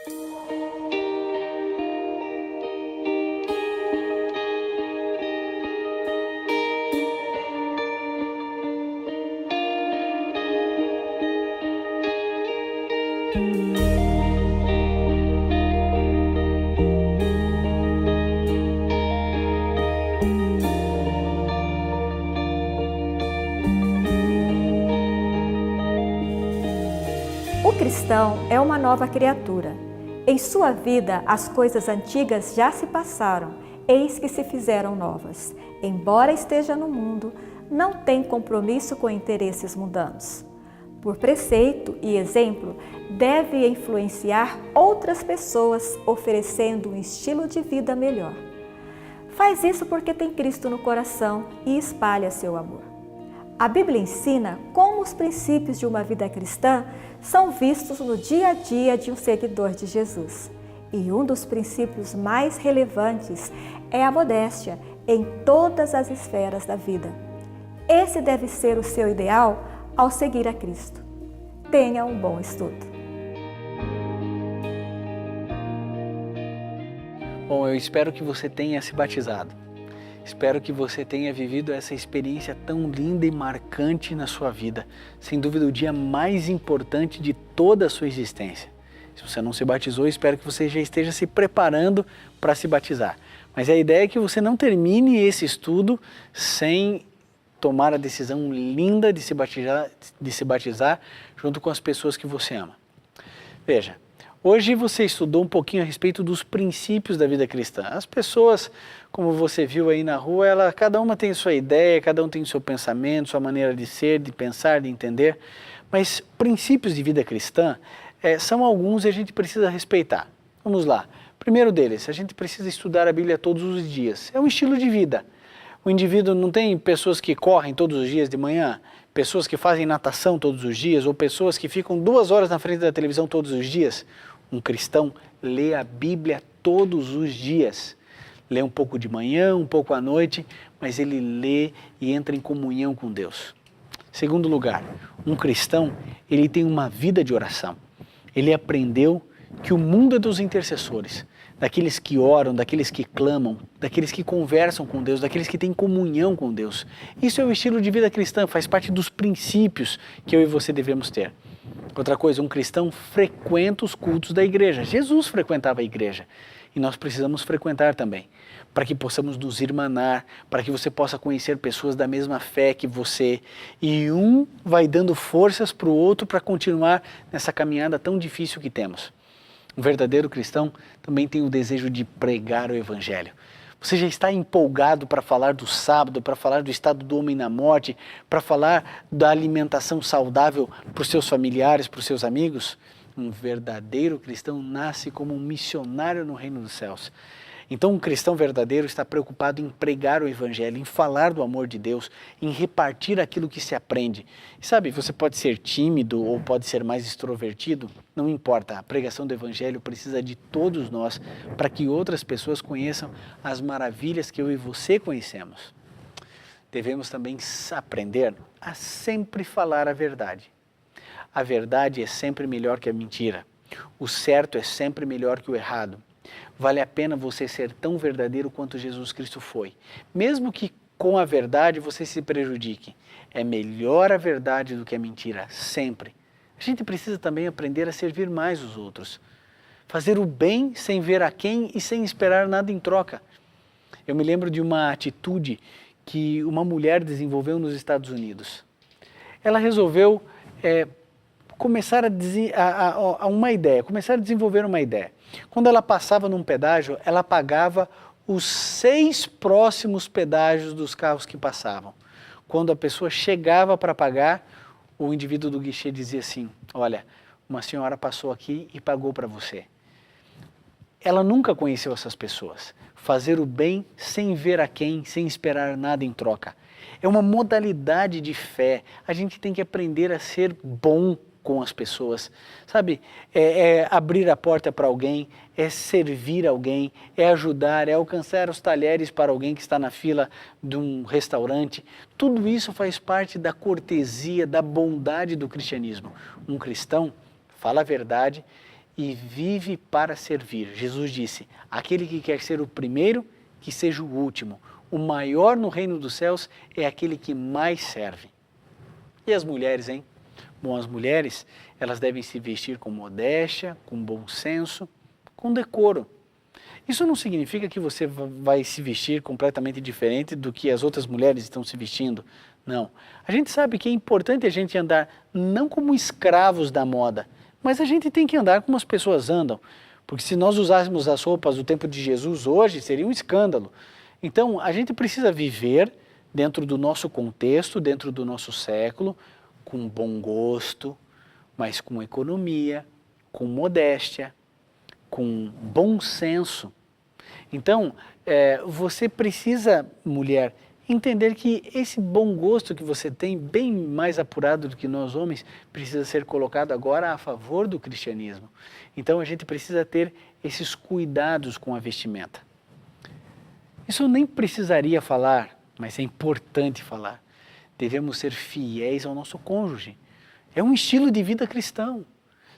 O cristão é uma nova criatura. Em sua vida, as coisas antigas já se passaram, eis que se fizeram novas. Embora esteja no mundo, não tem compromisso com interesses mundanos. Por preceito e exemplo, deve influenciar outras pessoas, oferecendo um estilo de vida melhor. Faz isso porque tem Cristo no coração e espalha seu amor. A Bíblia ensina como os princípios de uma vida cristã são vistos no dia a dia de um seguidor de Jesus. E um dos princípios mais relevantes é a modéstia em todas as esferas da vida. Esse deve ser o seu ideal ao seguir a Cristo. Tenha um bom estudo. Bom, eu espero que você tenha se batizado. Espero que você tenha vivido essa experiência tão linda e marcante na sua vida. Sem dúvida, o dia mais importante de toda a sua existência. Se você não se batizou, espero que você já esteja se preparando para se batizar. Mas a ideia é que você não termine esse estudo sem tomar a decisão linda de se batizar junto com as pessoas que você ama. Veja, hoje você estudou um pouquinho a respeito dos princípios da vida cristã. As pessoas, como você viu aí na rua, cada uma tem sua ideia, cada um tem seu pensamento, sua maneira de ser, de pensar, de entender. Mas princípios de vida cristã são alguns e a gente precisa respeitar. Vamos lá. Primeiro deles, a gente precisa estudar a Bíblia todos os dias. É um estilo de vida. O indivíduo não tem pessoas que correm todos os dias de manhã, pessoas que fazem natação todos os dias, ou pessoas que ficam 2 horas na frente da televisão todos os dias. Um cristão lê a Bíblia todos os dias. Lê um pouco de manhã, um pouco à noite, mas ele lê e entra em comunhão com Deus. Segundo lugar, um cristão, ele tem uma vida de oração. Ele aprendeu que o mundo é dos intercessores, daqueles que oram, daqueles que clamam, daqueles que conversam com Deus, daqueles que têm comunhão com Deus. Isso é o estilo de vida cristã, faz parte dos princípios que eu e você devemos ter. Outra coisa, um cristão frequenta os cultos da igreja. Jesus frequentava a igreja e nós precisamos frequentar também, para que possamos nos irmanar, para que você possa conhecer pessoas da mesma fé que você e um vai dando forças para o outro para continuar nessa caminhada tão difícil que temos. Um verdadeiro cristão também tem o desejo de pregar o evangelho. Você já está empolgado para falar do sábado, para falar do estado do homem na morte, para falar da alimentação saudável para os seus familiares, para os seus amigos? Um verdadeiro cristão nasce como um missionário no reino dos céus. Então um cristão verdadeiro está preocupado em pregar o evangelho, em falar do amor de Deus, em repartir aquilo que se aprende. E sabe, você pode ser tímido ou pode ser mais extrovertido, não importa, a pregação do evangelho precisa de todos nós para que outras pessoas conheçam as maravilhas que eu e você conhecemos. Devemos também aprender a sempre falar a verdade. A verdade é sempre melhor que a mentira. O certo é sempre melhor que o errado. Vale a pena você ser tão verdadeiro quanto Jesus Cristo foi. Mesmo que com a verdade você se prejudique. É melhor a verdade do que a mentira, sempre. A gente precisa também aprender a servir mais os outros. Fazer o bem sem ver a quem e sem esperar nada em troca. Eu me lembro de uma atitude que uma mulher desenvolveu nos Estados Unidos. Ela resolveu começar a desenvolver uma ideia. Quando ela passava num pedágio, ela pagava os 6 próximos pedágios dos carros que passavam. Quando a pessoa chegava para pagar, o indivíduo do guichê dizia assim: olha, uma senhora passou aqui e pagou para você. Ela nunca conheceu essas pessoas. Fazer o bem sem ver a quem, sem esperar nada em troca. É uma modalidade de fé. A gente tem que aprender a ser bom com as pessoas, sabe? É abrir a porta para alguém, é servir alguém, é ajudar, é alcançar os talheres para alguém que está na fila de um restaurante. Tudo isso faz parte da cortesia, da bondade do cristianismo. Um cristão fala a verdade e vive para servir. Jesus disse, aquele que quer ser o primeiro, que seja o último. O maior no reino dos céus é aquele que mais serve. E as mulheres, hein? Bom, as mulheres, elas devem se vestir com modéstia, com bom senso, com decoro. Isso não significa que você vai se vestir completamente diferente do que as outras mulheres estão se vestindo. Não. A gente sabe que é importante a gente andar não como escravos da moda, mas a gente tem que andar como as pessoas andam. Porque se nós usássemos as roupas do tempo de Jesus hoje, seria um escândalo. Então, a gente precisa viver dentro do nosso contexto, dentro do nosso século, com bom gosto, mas com economia, com modéstia, com bom senso. Então, você precisa, mulher, entender que esse bom gosto que você tem, bem mais apurado do que nós homens, precisa ser colocado agora a favor do cristianismo. Então, a gente precisa ter esses cuidados com a vestimenta. Isso eu nem precisaria falar, mas é importante falar. Devemos ser fiéis ao nosso cônjuge. É um estilo de vida cristão.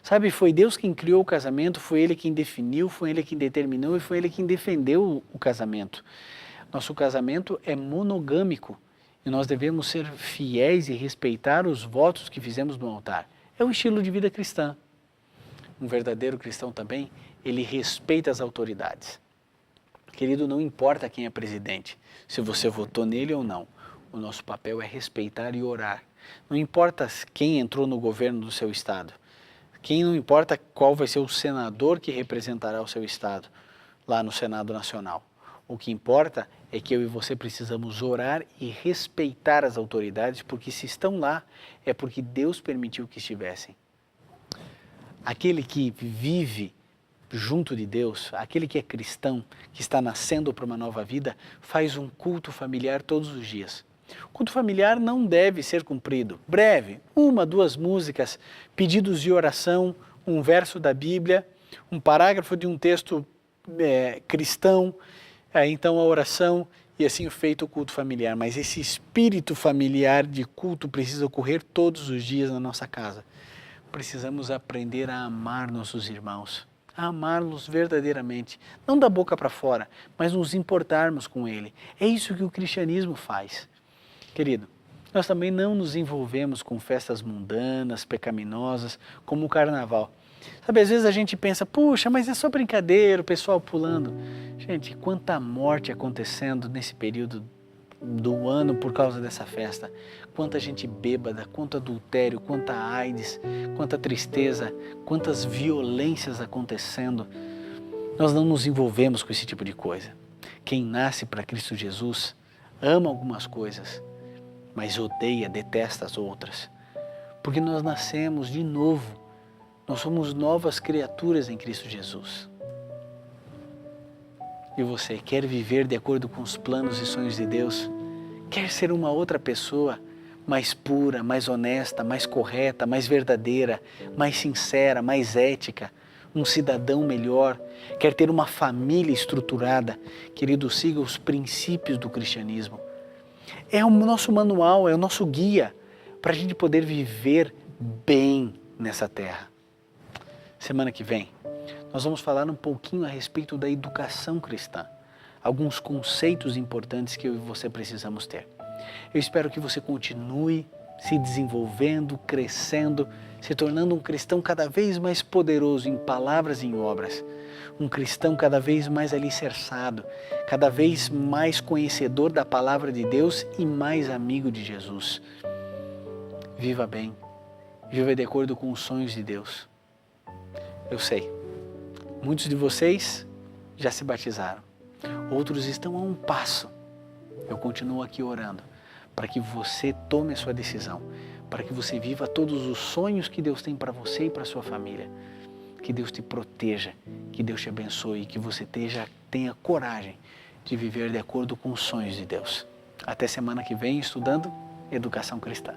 Sabe, foi Deus quem criou o casamento, foi Ele quem definiu, foi Ele quem determinou e foi Ele quem defendeu o casamento. Nosso casamento é monogâmico e nós devemos ser fiéis e respeitar os votos que fizemos no altar. É o estilo de vida cristã. Um verdadeiro cristão também, ele respeita as autoridades. Querido, não importa quem é presidente, se você votou nele ou não, o nosso papel é respeitar e orar. Não importa quem entrou no governo do seu estado, não importa qual vai ser o senador que representará o seu estado lá no Senado Nacional. O que importa é que eu e você precisamos orar e respeitar as autoridades, porque se estão lá, é porque Deus permitiu que estivessem. Aquele que vive junto de Deus, aquele que é cristão, que está nascendo para uma nova vida, faz um culto familiar todos os dias. O culto familiar não deve ser cumprido. Breve, 1, 2 músicas, pedidos de oração, um verso da Bíblia, um parágrafo de um texto cristão, então a oração e assim feito o culto familiar. Mas esse espírito familiar de culto precisa ocorrer todos os dias na nossa casa. Precisamos aprender a amar nossos irmãos, a amá-los verdadeiramente, não da boca para fora, mas nos importarmos com ele. É isso que o cristianismo faz. Querido, nós também não nos envolvemos com festas mundanas, pecaminosas, como o carnaval. Sabe, às vezes a gente pensa, puxa, mas é só brincadeira, o pessoal pulando. Gente, quanta morte acontecendo nesse período do ano por causa dessa festa. Quanta gente bêbada, quanto adultério, quanta AIDS, quanta tristeza, quantas violências acontecendo. Nós não nos envolvemos com esse tipo de coisa. Quem nasce para Cristo Jesus ama algumas coisas, mas odeia, detesta as outras. Porque nós nascemos de novo. Nós somos novas criaturas em Cristo Jesus. E você quer viver de acordo com os planos e sonhos de Deus? Quer ser uma outra pessoa mais pura, mais honesta, mais correta, mais verdadeira, mais sincera, mais ética? Um cidadão melhor? Quer ter uma família estruturada? Querido, siga os princípios do cristianismo. É o nosso manual, é o nosso guia para a gente poder viver bem nessa terra. Semana que vem, nós vamos falar um pouquinho a respeito da educação cristã. Alguns conceitos importantes que eu e você precisamos ter. Eu espero que você continue se desenvolvendo, crescendo, se tornando um cristão cada vez mais poderoso em palavras e em obras. Um cristão cada vez mais alicerçado, cada vez mais conhecedor da palavra de Deus e mais amigo de Jesus. Viva bem, viva de acordo com os sonhos de Deus. Eu sei, muitos de vocês já se batizaram, outros estão a um passo. Eu continuo aqui orando para que você tome a sua decisão, para que você viva todos os sonhos que Deus tem para você e para a sua família. Que Deus te proteja, que Deus te abençoe e que você tenha coragem de viver de acordo com os sonhos de Deus. Até semana que vem, estudando Educação Cristã.